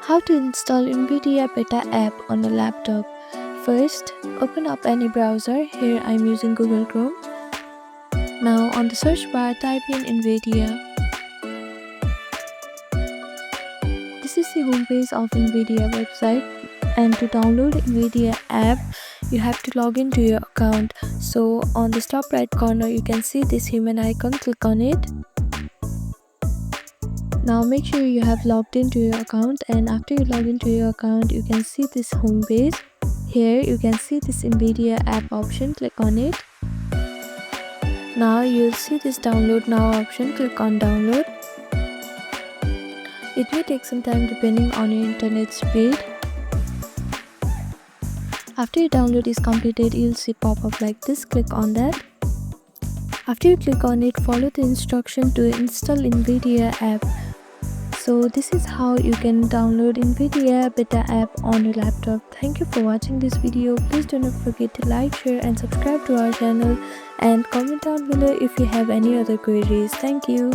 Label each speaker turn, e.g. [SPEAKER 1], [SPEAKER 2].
[SPEAKER 1] How to install Nvidia Beta app on a laptop. First, open up any browser. Here I'm using Google Chrome. Now on the search bar, type in Nvidia. This is the homepage of Nvidia website, and to download Nvidia app, you have to log into your account. So on the top right corner, you can see this human icon. Click on it. Now make sure you have logged into your account, and after you log into your account, you can see this home page. Here you can see this Nvidia app option. Click on it. Now you'll see this download now option. Click on download. It may take some time depending on your internet speed. After your download is completed, you'll see pop-up like this. Click on that. After you click on it, follow the instruction to install Nvidia app. So this is how you can download Nvidia Beta app on your laptop. Thank you for watching this video. Please do not forget to like, share and subscribe to our channel, and comment down below if you have any other queries. Thank you.